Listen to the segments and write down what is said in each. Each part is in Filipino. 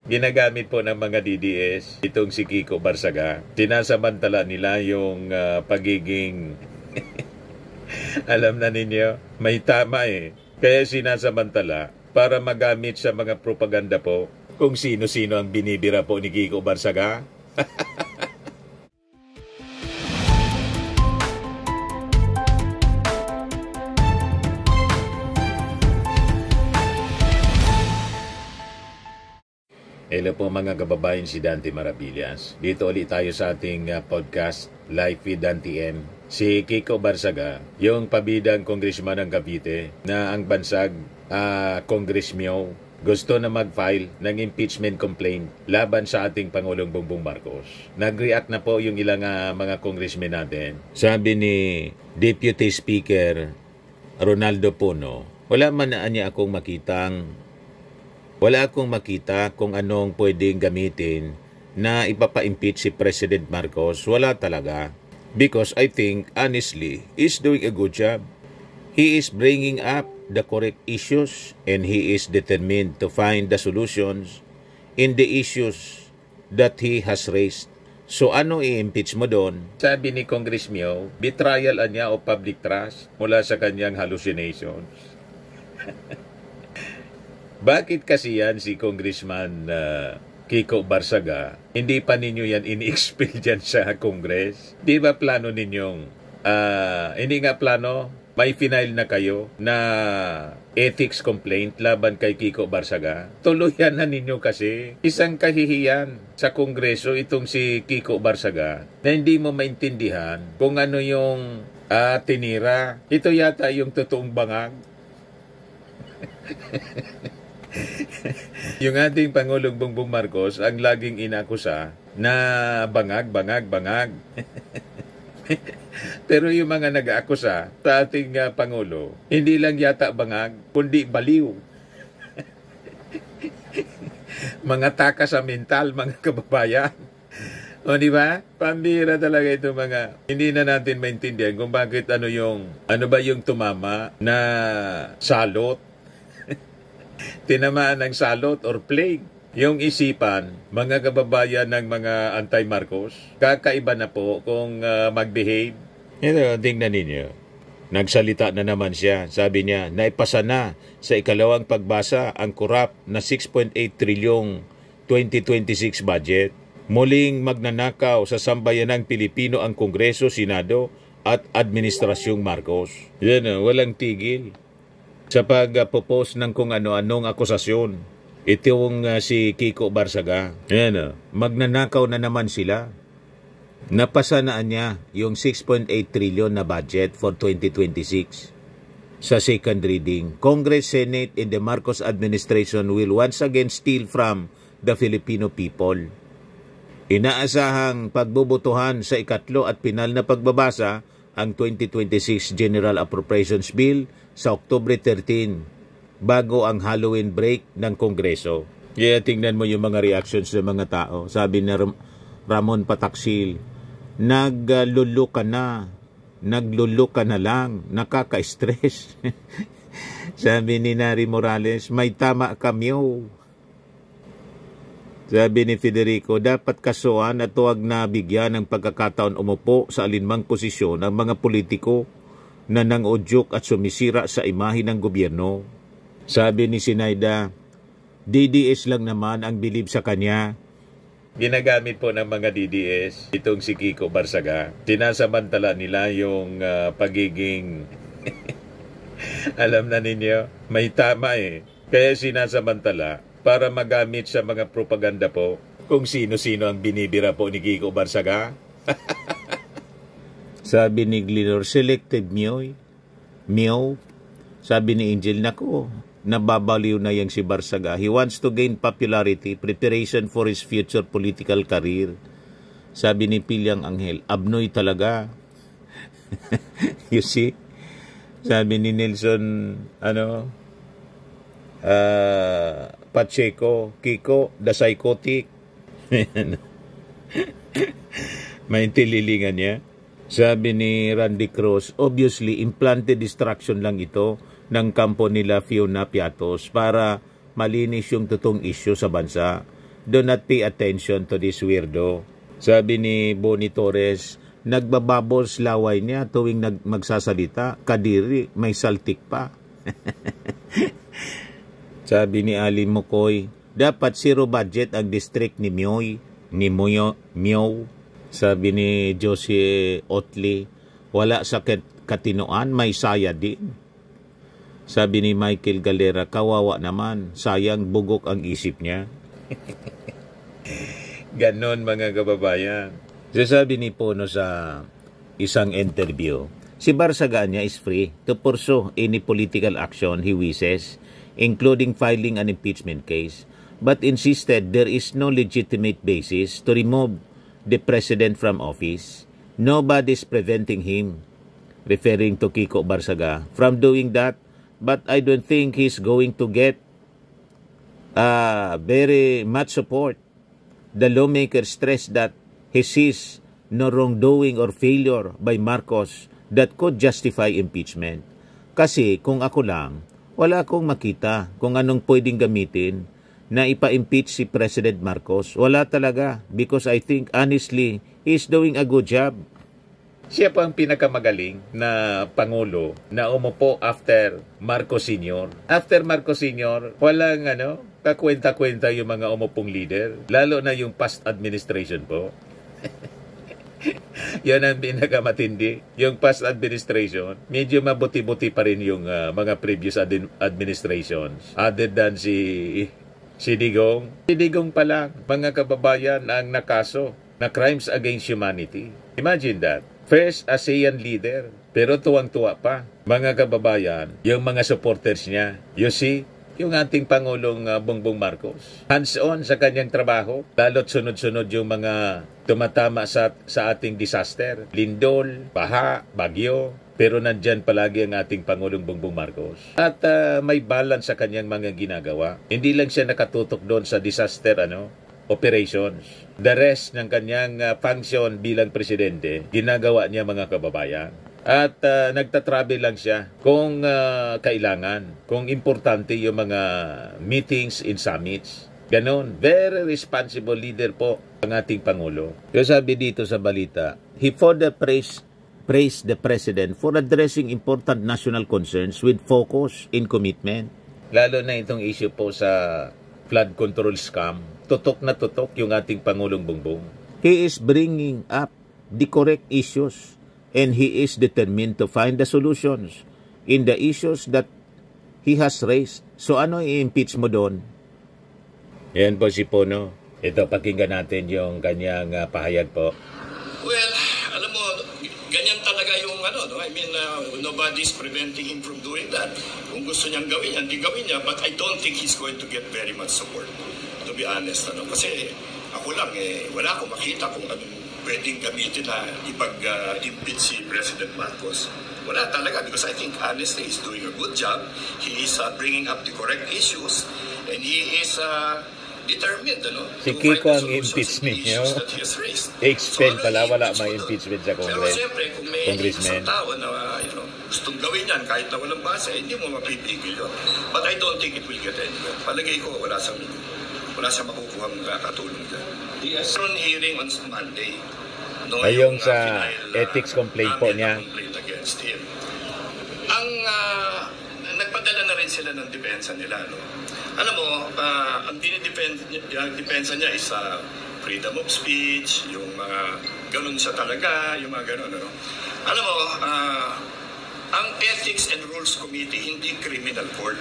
Ginagamit po ng mga DDS itong si Kiko Barsaga. Sinasamantala nila yung pagiging alam na ninyo, may tama eh. Kaya sinasamantala para magamit sa mga propaganda po kung sino-sino ang binibira po ni Kiko Barsaga. Hello po mga kababayan, si Dante Maravillas. Dito ulit tayo sa ating podcast, Live with Dante M. Si Kiko Barsaga, yung pabidang congressman ng Cavite na ang bansag Congressmyo, gusto na mag-file ng impeachment complaint laban sa ating Pangulong Bongbong Marcos. Nag-react na po yung ilang mga congressmen natin. Sabi ni Deputy Speaker Ronaldo Puno, wala akong makita kung anong pwedeng gamitin na ipapa-impeach si President Marcos. Wala talaga. Because I think, honestly, he's doing a good job. He is bringing up the correct issues and he is determined to find the solutions in the issues that he has raised. So ano i-impeach mo doon? Sabi ni Congressmyo, betrayal niya o public trust mula sa kanyang hallucinations. Bakit kasi yan si Congressman Kiko Barsaga, hindi pa ninyo yan ini-expel dyan sa Congress? Di ba plano ninyong, hindi nga plano, may final na kayo na ethics complaint laban kay Kiko Barsaga? Tuluyan na ninyo kasi. Isang kahihiyan sa Kongreso itong si Kiko Barsaga na hindi mo maintindihan kung ano yung tinira. Ito yata yung totoong bangag. Yung ating Pangulong Bongbong Marcos ang laging inakusa na bangag. Pero yung mga nag-aakusa sa ating Pangulo, hindi lang yata bangag, kundi baliw. Mga taka sa mental, mga kababayan. O di ba? Pambira talaga ito mga. Hindi na natin maintindihan kung bakit ano ba yung tumama na salot. Tinamaan ng salot or plague. Yung isipan, mga kababayan ng mga anti-Marcos, kakaiba na po kung mag-behave. Ito, tingnan ninyo. Nagsalita na naman siya. Sabi niya, naipasa na sa ikalawang pagbasa ang korap na 6.8 trilyong 2026 budget. Muling magnanakaw sa sambayanang Pilipino ang Kongreso, Senado at Administrasyong Marcos. Yan, walang tigil sa pag-propose ng kung ano-anong akusasyon. Itong si Kiko Barsaga. Ayan, magnanakaw na naman sila. Napasanaan niya yung 6.8 trillion na budget for 2026 sa second reading. Congress, Senate, and the Marcos administration will once again steal from the Filipino people. Inaasahang pagbubutuhan sa ikatlo at pinal na pagbabasa ang 2026 General Appropriations Bill sa Oktubre 13 bago ang Halloween break ng Kongreso. Kaya tingnan mo yung mga reactions ng mga tao. Sabi ni Ramon Pataksil, naglulu ka na lang, nakaka-stress. Sabi ni Nari Morales, may tama kamyo. Sabi ni Federico, dapat kasuhan at huwag na bigyan ng pagkakataon umupo sa alinmang posisyon ng mga politiko na nang-udyok at sumisira sa imahe ng gobyerno. Sabi ni Sinaida, DDS lang naman ang bilib sa kanya. Ginagamit po ng mga DDS itong si Kiko Barsaga. Sinasamantala nila yung pagiging alam na ninyo, may tama eh. Kaya sinasamantala para magamit sa mga propaganda po kung sino-sino ang binibira po ni Kiko Barsaga. Sabi ni Glenor, selected Mio. Sabi ni Angel, nako, nababaliw na yang si Barsaga. He wants to gain popularity, preparation for his future political career. Sabi ni Pilyang Angel, abnoy talaga. You see? Sabi ni Nelson, Pacheco, Kiko, the psychotic. May tililingan niya. Sabi ni Randy Cruz, obviously, implanted distraction lang ito ng kampo nila Fiona Piatos para malinis yung totoong issue sa bansa. Do not pay attention to this weirdo. Sabi ni Bonnie Torres, nagbababos laway niya tuwing magsasalita. Kadiri, may saltik pa. Sabi ni Ali Mukoy, dapat zero budget ang district ni Miow. Sabi ni Josie Otley, wala sa katinoan, may saya din. Sabi ni Michael Galera, kawawa naman, sayang bugok ang isip niya. Ganon mga kababayan. Sabi ni Pono sa isang interview, si Barsaganya is free to pursue any political action he wishes, including filing an impeachment case, but insisted there is no legitimate basis to remove the president from office. Nobody is preventing him, referring to Kiko Barsaga, from doing that, but I don't think he's going to get very much support. The lawmaker stressed that he sees no wrongdoing or failure by Marcos that could justify impeachment. Kasi kung ako lang, wala akong makita kung anong pwedeng gamitin na ipa-impeach si President Marcos. Wala talaga, because I think honestly, he's doing a good job. Siya pa ang pinakamagaling na Pangulo na umupo after Marcos Sr. After Marcos Sr., walang kakwenta-kwenta yung mga umupong leader. Lalo na yung past administration po. Yan ang pinakamatindi. Yung past administration, medyo mabuti-buti pa rin yung mga previous administrations. Other than si Digong. Si Digong pa lang, mga kababayan ang nakaso na crimes against humanity. Imagine that. First ASEAN leader, pero tuwang-tuwa pa. Mga kababayan, yung mga supporters niya. You see, yung ating Pangulong Bongbong Marcos, hands-on sa kanyang trabaho, lalo't sunod-sunod yung mga tumatama sa ating disaster. Lindol, baha, bagyo, pero nandyan palagi ang ating Pangulong Bongbong Marcos. At may balance sa kanyang mga ginagawa. Hindi lang siya nakatutok doon sa disaster operations. The rest ng kanyang function bilang presidente, ginagawa niya mga kababayan. At nagtatravel lang siya kung kailangan, kung importante yung mga meetings and summits. Ganon, very responsible leader po ang ating Pangulo. Kaya sabi dito sa balita, he further praised the President for addressing important national concerns with focus and commitment. Lalo na itong issue po sa flood control scam. Tutok na tutok yung ating Pangulong Bongbong. He is bringing up the correct issues and he is determined to find the solutions in the issues that he has raised. So ano i-impeach mo doon? Yan po si Pono. Ito, pakinggan natin yung kanyang pahayag po. Well, alam mo, ganyan talaga yung nobody's preventing him from doing that. Kung gusto niyang gawin yan, di gawin niya. But I don't think he's going to get very much support, to be honest. Kasi ako lang, wala akong makita kung anong pwedeng gamitin na ipag-impeach si President Marcos. Wala talaga, because I think honestly he's doing a good job. He is bringing up the correct issues and he is determined si Kiko ang impeach ninyo. Expel pala, wala may impeachment sa Congress. Pero siyempre, kung may isang tao na gustong gawin yan kahit na walang base, hindi mo mapipigil yun. But I don't think it will get anywhere. Palagay ko, wala siyang makukuha mga katulong dyan. He has on hearing on Monday. Yung sa ethics complaint po niya. Against him. Nagpadala na rin sila ng depensa nila. Alam mo, ang depensa niya is freedom of speech, yung mga ganun siya talaga, yung mga ganun. Alam mo, ang Ethics and Rules Committee, hindi criminal court.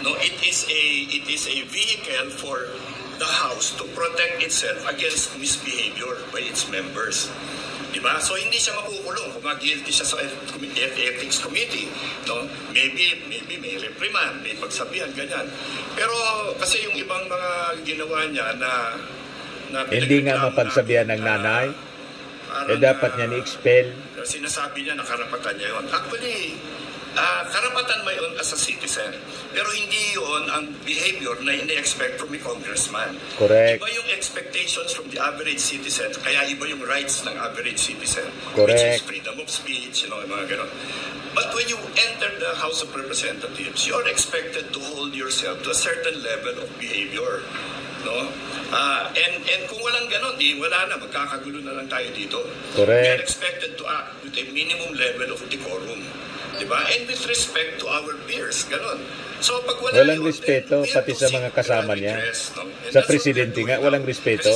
No, it is a vehicle for the House to protect itself against misbehavior by its members. Diba? So hindi siya makukulong kung mag-guilty siya sa Ethics Committee. No? Maybe may reprimand, may pagsabihan, ganyan. Pero kasi yung ibang mga ginawa niya na hindi nga mapagsabihan ng nanay, dapat niya ni-expel. Sinasabi niya na karapatan niya yun. Actually, karapatan mo yun as a citizen. Pero hindi yun ang behavior na ini-expect from a congressman. Correct. Iba yung expectations from the average citizen, kaya iba yung rights ng average citizen. Correct. Which is freedom of speech, yung mga ganon. But when you enter the House of Representatives, you are expected to hold yourself to a certain level of behavior. no? And kung walang ganon, di wala na, magkakagulo na lang tayo dito. Correct. We are expected to act with a minimum level of decorum. Diba? And with respect to our peers, ganon. So pag walang respeto pati sa mga kasama niya. Sa presidente nga, walang respeto.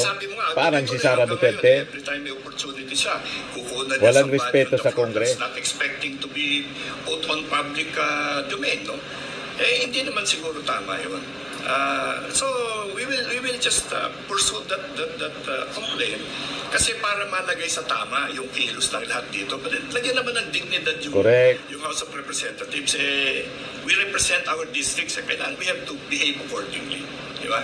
Parang si Sara Duterte. Walang respeto sa Congress. Not expecting to be put on public domain, no? Eh, hindi naman siguro tama yun. So we will just pursue that complaint kasi para malagay sa tama yung kilos ng lahat dito. But lagyan naman ng dignidad yung House of Representatives. We represent our districts. Kailangan we have to behave accordingly. Di ba?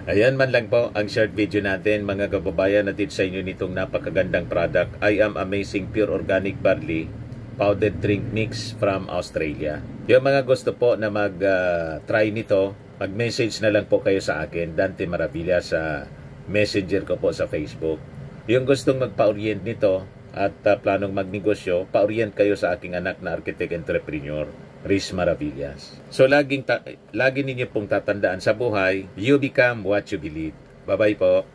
Ayan man lang po ang short video natin mga kababayan natin sa inyo nitong napakagandang product. I Am Amazing Pure Organic Barley Powdered Drink Mix from Australia. Yung mga gusto po na mag-try nito, mag-message na lang po kayo sa akin, Dante Maravilla, sa messenger ko po sa Facebook. Yung gustong magpa-orient nito at planong magnegosyo, pa-orient kayo sa aking anak na architect entrepreneur, Riz Maravillas. So lagi ninyo pong tatandaan sa buhay, you become what you believe. Bye-bye po.